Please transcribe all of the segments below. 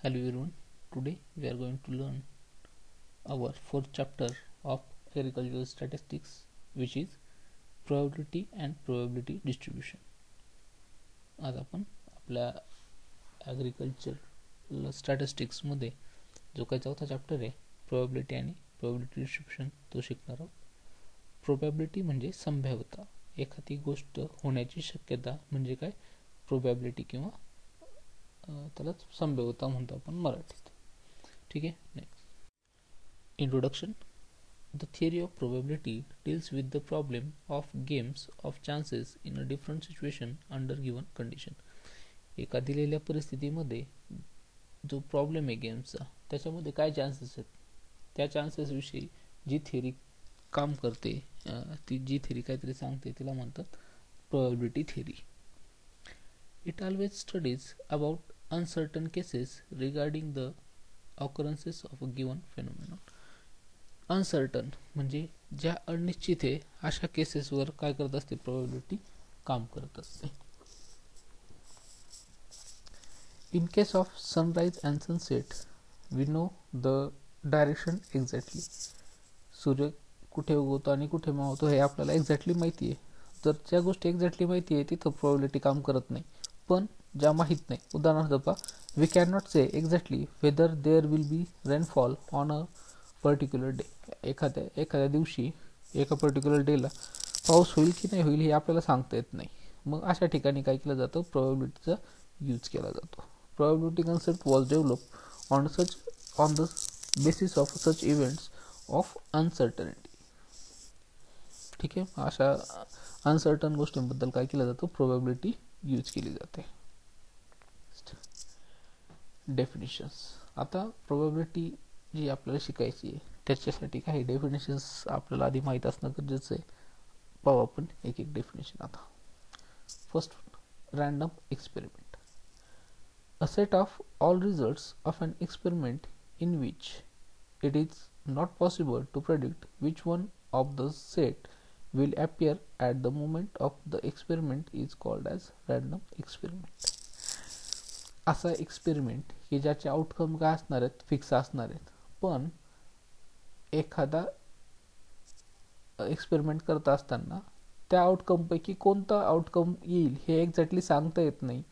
Hello everyone, today we are going to learn our fourth chapter of agricultural statistics, which is probability and probability distribution. आज आपण आपल्या agriculture statistics मध्ये जो काही चौथा chapter आहे प्रोबॅबिलिटी आणि प्रोबॅबिलिटी डिस्ट्रीब्युशन तो शिकणार आहोत. प्रोबॅबिलिटी म्हणजे संभाव्यता, एखादी गोष्ट होण्याची शक्यता म्हणजे काय प्रोबॅबिलिटी किंवा त्यालाच संभाव्यता म्हणतो आपण मराठीत. ठीक आहे. Next introduction. The theory of probability deals with the problem of games of chances in a different situation under given condition. एका दिलेल्या परिस्थितीमध्ये जो प्रॉब्लेम आहे गेमचा त्याच्यामध्ये काय चान्सेस आहेत त्या चान्सेस विषयी जी थिअरी काम करते, ती जी थिअरी काहीतरी सांगते तिला म्हणतात probability theory. It always studies about uncertain cases regarding the occurrences of a given phenomenon. Uncertain म्हणजे ज्या अनिश्चित आहे अशा केसेसवर काय करत असते प्रोबॅबिलिटी काम करत असते. In case of sunrise and sunset we know the direction exactly. सूर्य कुठे उगवतो आणि कुठे मावतो हे आपल्याला एक्झॅक्टली माहिती आहे. जर ज्या गोष्टी एक्झॅक्टली माहिती आहे तिथं प्रोबॅबिलिटी काम करत नाही. पण ज्या माहीत नाही, उदाहरणार्थ पहा, we can not say exactly whether there will be rainfall on a particular day. एखाद्या दिवशी एका पर्टिक्युलर डेला पाऊस होईल की नाही होईल हे आपल्याला सांगता येत नाही. मग अशा ठिकाणी काय केलं जातं, प्रोबॅबिलिटीचा यूज केला जातो. Probability concept was develop on the basis of such events of uncertainty. ठीक आहे. अशा अनसर्टन गोष्टींबद्दल काय केलं जातं, प्रोबॅबिलिटी यूज केली जाते. डेफिनेशन्स. आता प्रोबॅबिलिटी जी आपल्याला शिकायची आहे त्याच्यासाठी काही डेफिनेशन्स आपल्याला आधी माहीत असणं गरजेचं आहे. पाहू आपण एक एक डेफिनेशन. आता first, random experiment. A set of all results of an experiment in which it is not possible to predict which one of the set will appear at the moment of the experiment is called as random experiment. असा experiment की ज्याचे outcome काय असणार आहेत, fix असणार आहेत, पण एखादा एक्सपेरिमेंट करत असताना त्या आउटकम पैकी कोणता आउटकम येईल हे एक्झॅक्टली सांगता येत नाही.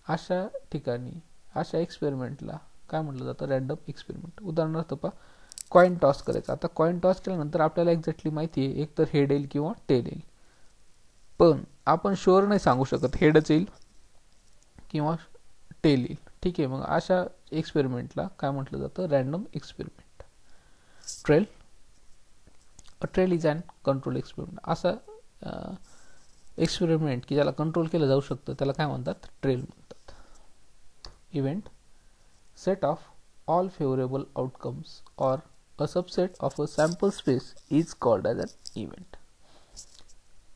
अशा ठिकाणी अशा एक्सपेरिमेंटला काय म्हटलं जातं, रॅन्डम एक्सपेरिमेंट. उदाहरणार्थ पहा, कॉइन टॉस करायचा. आता कॉइन टॉस केल्यानंतर आपल्याला एक्झॅक्टली माहिती आहे एक तर हेड येईल किंवा टेल येईल, पण आपण शुअर नाही सांगू शकत हेडच येईल किंवा टेल येईल. ठीक आहे. मग अशा एक्सपेरिमेंटला काय म्हटलं जातं, random experiment. Trail. A trail is uncontrolled experiment. असा एक्सपेरिमेंट की ज्याला कंट्रोल केलं जाऊ शकतं त्याला काय म्हणतात, ट्रेल म्हणतात. Event. Set of all favourable outcomes और a subset of a sample space is called as an event.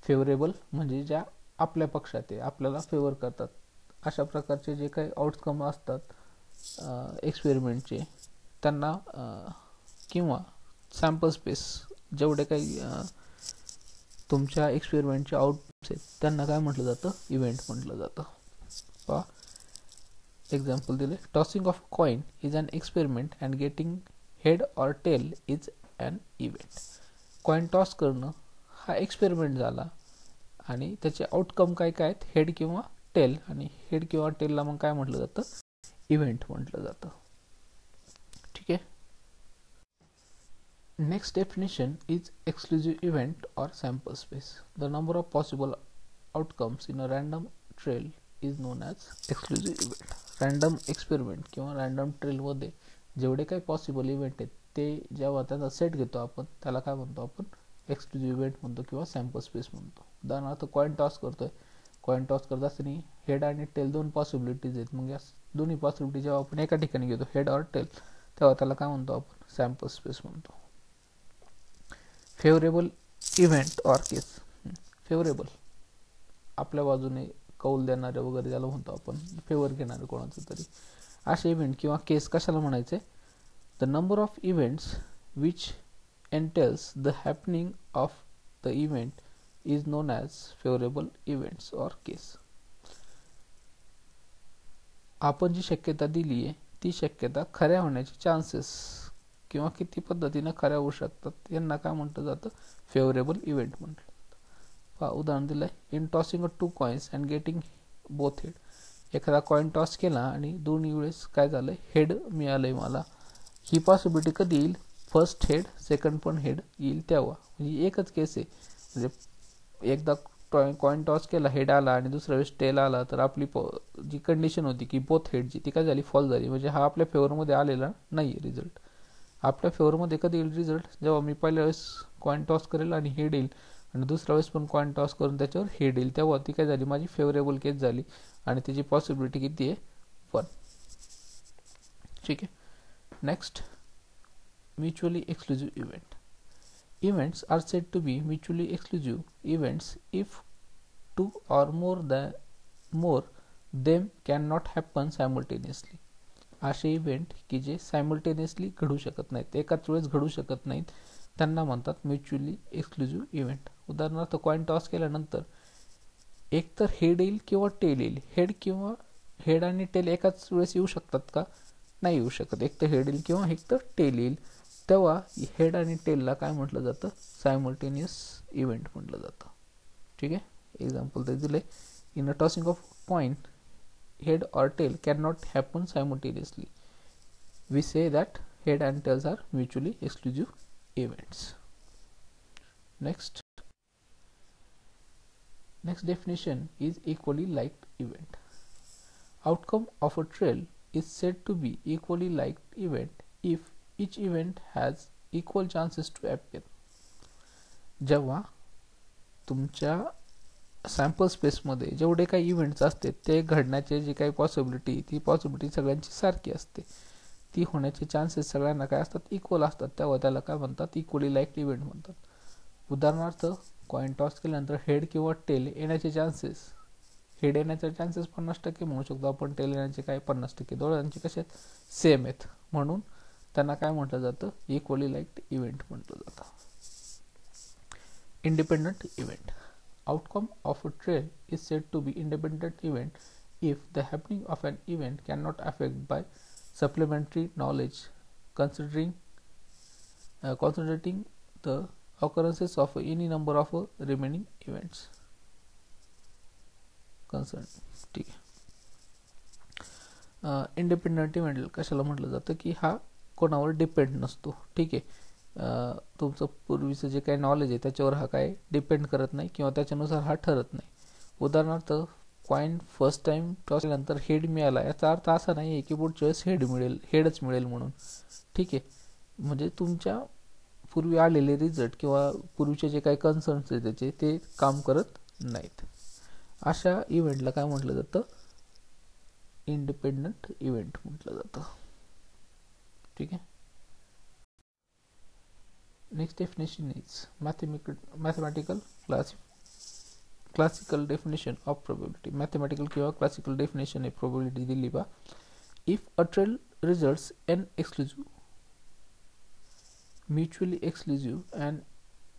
Favourable म्हणजे ज्या आपल्या पक्षात आहे, आपल्याला फेवर करतात अशा प्रकारचे जे काही आउटकम असतात एक्सपेरिमेंटचे त्यांना किंवा सॅम्पल स्पेस जेवढे काही तुमच्या एक्सपेरिमेंटचे आउटकम्स आहेत त्यांना काय म्हटलं जातं, इव्हेंट म्हटलं जातं. पहा एक्झाम्पल दिले. Tossing of coin is an experiment and getting head or tail is an event. Coin toss करणं हा एक्सपेरिमेंट झाला आणि त्याचे आउटकम काय काय आहेत, हेड किंवा टेल, आणि हेड किंवा टेलला मग काय म्हटलं जातं, इव्हेंट म्हटलं जातं. ठीक आहे. Next definition is exclusive event or sample space. The number of possible outcomes in a random trial is known as exclusive event. Random experiment किंवा रॅन्डम ट्रेलमध्ये जेवढे काही पॉसिबल इव्हेंट आहेत ते जेव्हा त्याचा सेट घेतो आपण त्याला काय म्हणतो, आपण एक्सक्लुझिव्ह इव्हेंट म्हणतो किंवा सॅम्पल स्पेस म्हणतो. उदाहरणार्थ कॉइन टॉस करतोय. कॉइन टॉस करत असताना हेड आणि टेल दोन पॉसिबिलिटीज आहेत. मग या दोन्ही पॉसिबिलिटी जेव्हा आपण एका ठिकाणी घेतो हेड और टेल तेव्हा त्याला काय म्हणतो, आपण सॅम्पल स्पेस म्हणतो. फेवरेबल इव्हेंट और केस. फेवरेबल आपल्या बाजूने कौल देणारे वगैरे त्याला म्हणतो आपण, फेवर घेणारे कोणाचं तरी. असे इव्हेंट किंवा केस कशाला म्हणायचे, the number of events which एंटेल्स the happening of the event is known as favourable events और केस. आपण जी शक्यता दिली आहे ती शक्यता खऱ्या होण्याचे चान्सेस किंवा किती पद्धतीने खऱ्या होऊ शकतात यांना काय म्हटलं जातं, फेवरेबल इव्हेंट म्हटलं जातं. पहा उदाहरण दिलंय, in tossing a 2 coins and getting both head. एखादा कॉइन टॉस केला आणि दोन्ही वेळेस काय झालंय, हेड मिळालंय मला. ही पॉसिबिलिटी कधी येईल, फर्स्ट हेड सेकंड पण हेड येईल तेव्हा. म्हणजे एकच केस आहे, म्हणजे एकदा कॉइन टॉस केला, हेड आला आणि दुसऱ्या वेळेस टेल आला, तर आपली जी कंडिशन होती की बोथ हेडची ती काय झाली, फॉल झाली. म्हणजे हा आपल्या फेवरमध्ये आलेला नाही रिझल्ट. आपल्या फेवरमध्ये कधी येईल रिझल्ट, जेव्हा मी पहिल्या वेळेस कॉइन टॉस करेल आणि हेड येईल आणि दुसऱ्या वेळेस पण कॉइन टॉस करून त्याच्यावर हेड येईल, तेव्हा ती काय झाली, माझी फेवरेबल केस झाली आणि त्याची पॉसिबिलिटी किती आहे, 1. ठीक आहे. Next, mutually exclusive event. Events are said to be mutually exclusive events if two or more them cannot happen simultaneously. असे इव्हेंट की जे सायमल्टेनियसली घडू शकत नाहीत, एकाच वेळेस घडू शकत नाहीत, त्यांना म्हणतात म्युच्युअली एक्सक्लुझिव्ह इव्हेंट. उदाहरणार्थ कॉइन टॉस केल्यानंतर एक तर हेड येईल किंवा टेल येईल. हेड आणि टेल एकाच वेळेस येऊ शकतात का, नाही येऊ शकत. एक तर हेड येईल किंवा एक तर टेल येईल, तेव्हा हेड आणि टेलला काय म्हटलं जातं, सायमल्टेनियस इव्हेंट म्हटलं जातं. ठीक आहे. एक्झाम्पल ते दिले, in a tossing of coin head or tail can not happen simultaneously. We say that head and tails are mutually exclusive events. Next definition is equally liked event. Outcome of a trail is said to be equally liked event if each event has equal chances to appear. जेव्हा तुमच्या sample स्पेसमध्ये जेवढे काही events असते ते घडण्याचे जी काही possibility, ती possibility सगळ्यांची सारखी असते. ती होण्याचे चान्सेस सगळ्यांना काय असतात, इक्वल असतात. तेव्हा त्याला काय म्हणतात, इक्वली लाईक्ड इव्हेंट म्हणतात. उदाहरणार्थ कॉइन टॉस केल्यानंतर हेड किंवा टेल येण्याचे चान्सेस, हेड येण्याचे चान्सेस 50% म्हणू शकतो आपण, टेल येण्याचे काय 50%, दोघांचे कसे सेम आहेत, म्हणून त्यांना काय म्हटलं जातं, इक्वली लाईक्ड इव्हेंट म्हटलं जातं. Independent event. Outcome of a trail is said to be independent event if the happening of an event can not affect by supplementary knowledge concentrating the occurrences of any number of remaining events concerned. ठीक आहे. Independent event कशाला म्हटलं जातं की हा कोणावर depend नसतो. ठीक आहे. तुमचं पूर्वीचं जे काही नॉलेज आहे त्याच्यावर हा काय डिपेंड करत नाही किंवा त्याच्यानुसार हा ठरत नाही. उदाहरणार्थ कॉइन फर्स्ट टाइम टॉस केल्यानंतर हेड मिळाला, याचा अर्थ असा नाही आहे की पुढच्या वेळेस हेडच मिळेल म्हणून. ठीक आहे. म्हणजे तुमच्या पूर्वी आलेले रिझल्ट किंवा पूर्वीचे जे काही कन्सर्न्स आहेत त्याचे ते काम करत नाहीत. अशा इव्हेंटला काय म्हटलं जातं, इंडिपेंडंट इव्हेंट म्हटलं जातं. ठीक आहे. Next definition is mathematical classical definition of probability. Mathematical किंवा क्लासिकल डेफिनेशन आहे प्रोबॅबिलिटी दिली बा. If a trail results n exclusive, mutually exclusive and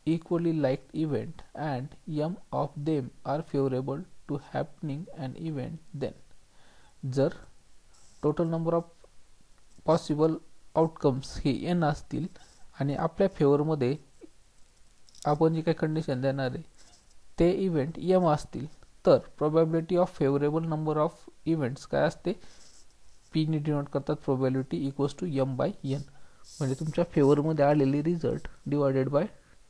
equally liked event and m of them are favorable to happening an event, then जर total number of possible outcomes हे n असतील आणि आपल्या फेवरमध्ये आपण जी काही कंडिशन देणार आहे ते इव्हेंट m असतील, तर probability of favourable number of events काय असते, p ने डिनोट करतात probability equals to m by n. म्हणजे तुमच्या फेवरमध्ये आलेले result divided by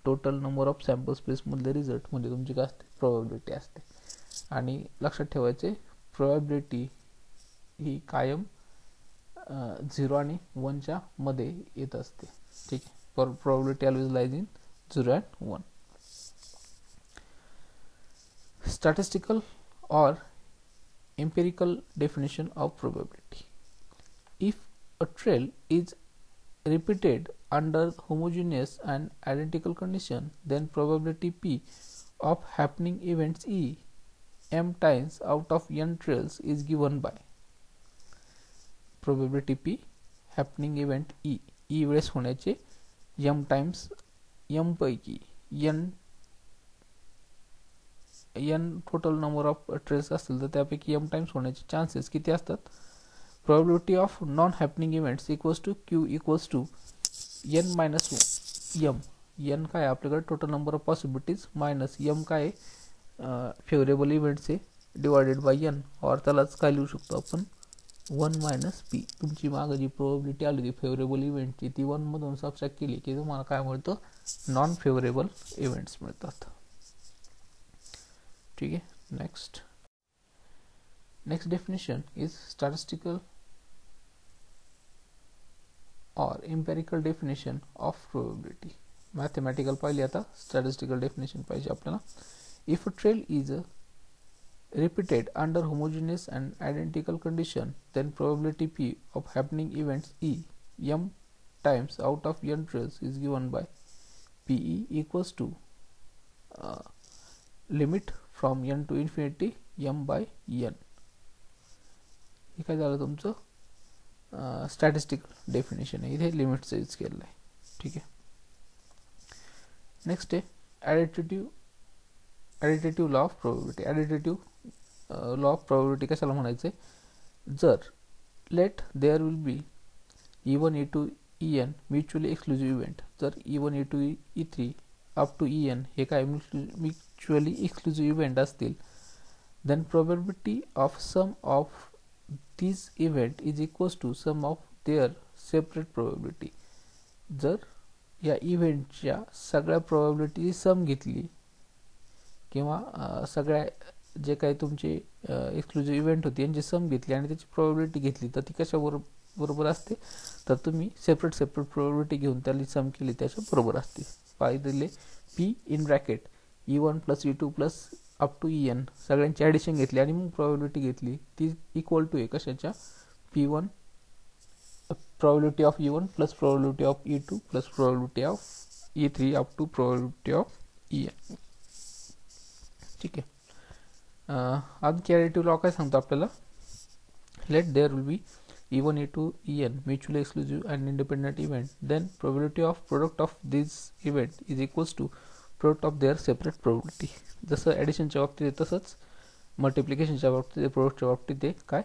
total number of sample स्पेसमधले रिझल्ट म्हणजे तुमची काय असते, प्रोबॅबिलिटी असते. आणि लक्षात ठेवायचे, प्रोबॅबिलिटी ही कायम 0 आणि 1च्या मध्ये येत असते. ठीक आहे. Probability always lies in 0 and 1. Statistical or empirical definition of probability. If a trail is repeated under homogeneous and identical condition, then probability p of happening events e m times out of n trails is given by probability p happening event e वेळेस होण्याचे m times m पैकी n total number of trails असतील तर त्यापैकी m times होण्याचे chances किती असतात, probability of non happening events equals to q equals to n minus m. n काय आपल्याकडे total number of possibilities minus m काय फेवरेबल इव्हेंट्स आहे डिवायडेड बाय n, और त्यालाच काय लिहू शकतो आपण 1 मायनस पी. तुमची मागं जी प्रोबॅबिलिटी आली होती फेवरेबल इव्हेंटची ती 1 मधून सबट्रॅक्ट केली की तुम्हाला काय मिळतं, नॉन फेवरेबल इव्हेंट्स मिळतात. ठीक आहे. नेक्स्ट डेफिनेशन इज स्टॅटिस्टिकल और empirical definition of probability. Mathematical पाहिली, आता स्टॅटिस्टिकल डेफिनेशन पाहिजे आपल्याला. If a trail is repeated under homogeneous and identical condition, then probability p of happening events e m times out of n trails is given by pe equals to limit from n to infinity m by n. हे काय झालं तुमचं statistical definition आहे, इथे लिमिटचं use केलेलं आहे. ठीक आहे. नेक्स्ट आहे additive law of probability. Additive law of probability कशाला म्हणायचे, जर let there will be E1 E2 En mutually exclusive event, जर E1 E2 E3 up to En हे काय म्युच्युअली एक्सक्लुझिव्ह इव्हेंट असतील, then probability of sum of this event is equals to sum of their separate probability. जर या इव्हेंटच्या सगळ्या probability सम घेतली किंवा सगळ्या जे काही तुमचे एक्सक्लुझिव्ह इव्हेंट होते यांची सम घेतली आणि त्याची प्रोबॅबिलिटी घेतली, तर ती कशाबरोबर असते, तर तुम्ही सेपरेट प्रोबॅबिलिटी घेऊन त्याला सम केली त्याच्या बरोबर असते. पाय दिले P in bracket E1 plus E2 plus up to En सगळ्यांची ॲडिशन घेतली आणि मग प्रोबॅबिलिटी घेतली, ती इक्वल टू आहे कशाच्या, P1 probability of E1 plus probability of E2 plus probability of E3 up to probability of En. ठीक आहे. आणखी ॲडिटिव्ह लॉ काय सांगतो आपल्याला, let there will be E1 E2 En mutually exclusive and independent event, then probability of product of this event is equals to product of their separate probability. जसं ॲडिशनच्या बाबतीत आहे तसंच मल्टिप्लिकेशनच्या बाबतीत आहे, प्रोडक्टच्या बाबतीत आहे काय,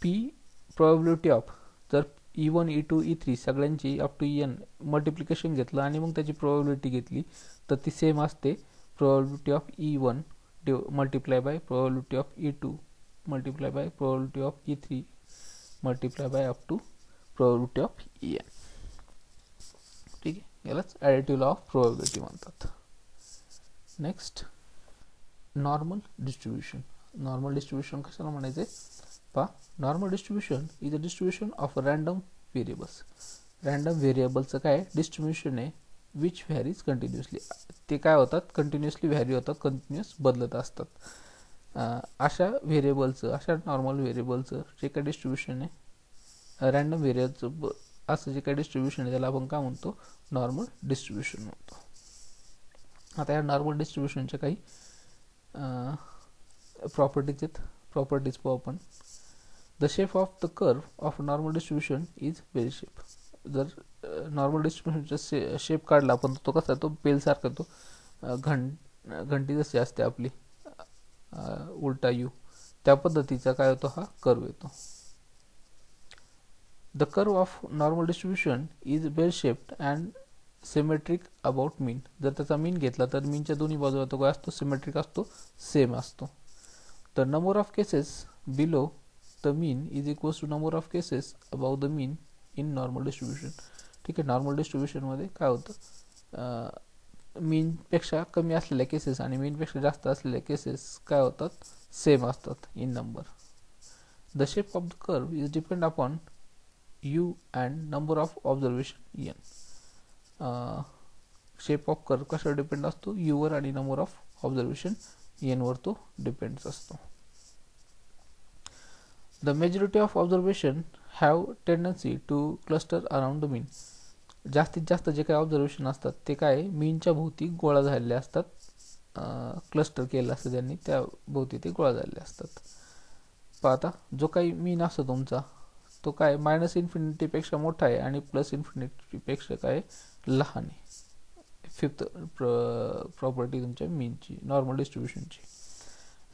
पी प्रोबॅबिलिटी ऑफ, जर E1 E2 E3 सगळ्यांची अप टू En मल्टिप्लिकेशन घेतलं आणि मग त्याची प्रोबॅबिलिटी घेतली तर ती सेम असते probability of E1 multiply by probability of E2 multiply by probability of E3 multiply by up to probability of En. ठीक आहे, यालाच ॲडिटिव्ह लॉ ऑफ प्रोबॅबिलिटी म्हणतात. Next normal distribution. Normal distribution कशाला म्हणायचे, पहा, normal distribution is a distribution of random variables. Random व्हेरिएबलचं काय distribution आहे, विच व्हॅरीज कंटिन्युअसली. ते काय होतात, कंटिन्युअसली व्हॅरी होतात, कंटिन्युअस बदलत असतात. अशा व्हेरिएबलचं, अशा नॉर्मल व्हेरिएबलचं जे काही डिस्ट्रीब्युशन आहे, रँडम व्हेरिएबलचं असं जे काही डिस्ट्रीब्युशन आहे त्याला आपण काय म्हणतो, नॉर्मल डिस्ट्रीब्युशन म्हणतो. आता या नॉर्मल डिस्ट्रीब्युशनच्या काही प्रॉपर्टीज आहेत. प्रॉपर्टीज पाहू आपण. The shape of the curve of normal distribution is bell shape. जर नॉर्मल डिस्ट्रीब्युशनचा शेप काढला आपण, तो कसा, तो बेलसारखा, तो घंटी जशी असते आपली उलटा यू, त्या पद्धतीचा काय होतो, हा कर्व येतो. The curve of normal distribution is bell shaped and symmetric about mean. जर त्याचा मीन घेतला तर मीनच्या दोन्ही बाजूला तो काय असतो, सिमेट्रिक असतो, सेम असतो. The number of cases below the mean is equals to number of cases about the mean in normal distribution. ठीक आहे. नॉर्मल डिस्ट्रीब्युशनमध्ये काय होतं, मीनपेक्षा कमी असलेल्या केसेस आणि मीनपेक्षा जास्त असलेल्या केसेस काय होतात, सेम असतात in number. The shape of the curve is depend upon U and number of observation N. Shape of curve कशावर डिपेंड असतो, यूवर आणि नंबर ऑफ ऑब्झर्वेशन एनवर तो डिपेंड्स असतो. The majority of observation have tendency to cluster around the mean. जास्तीत जास्त जे काही ऑब्झर्वेशन असतात ते काय मीनच्या भोवती गोळा झालेले असतात, क्लस्टर केलं असतं त्यांनी, त्या भोवती ते गोळा झालेले असतात. आता जो काही मीन असतो तुमचा तो काय मायनस इन्फिनिटीपेक्षा मोठा आहे आणि प्लस इन्फिनिटीपेक्षा काय लहान आहे. फिफ्थ प्रॉपर्टी तुमच्या मीनची, नॉर्मल डिस्ट्रीब्युशनची.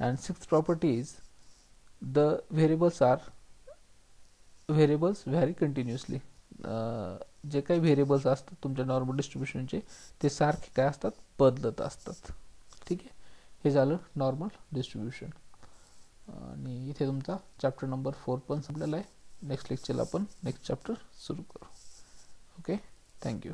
And sixth property is the variables are variables vary continuously. जे काही व्हेरिएबल्स असतात तुमच्या नॉर्मल डिस्ट्रीब्युशनचे ते सारखे काय असतात, बदलत असतात. ठीक आहे, हे झालं नॉर्मल डिस्ट्रीब्युशन. आणि इथे तुमचा चॅप्टर नंबर 4 पण संपलेला आहे. नेक्स्ट लेक्चरला आपण नेक्स्ट चॅप्टर सुरू करू. Okay, thank you.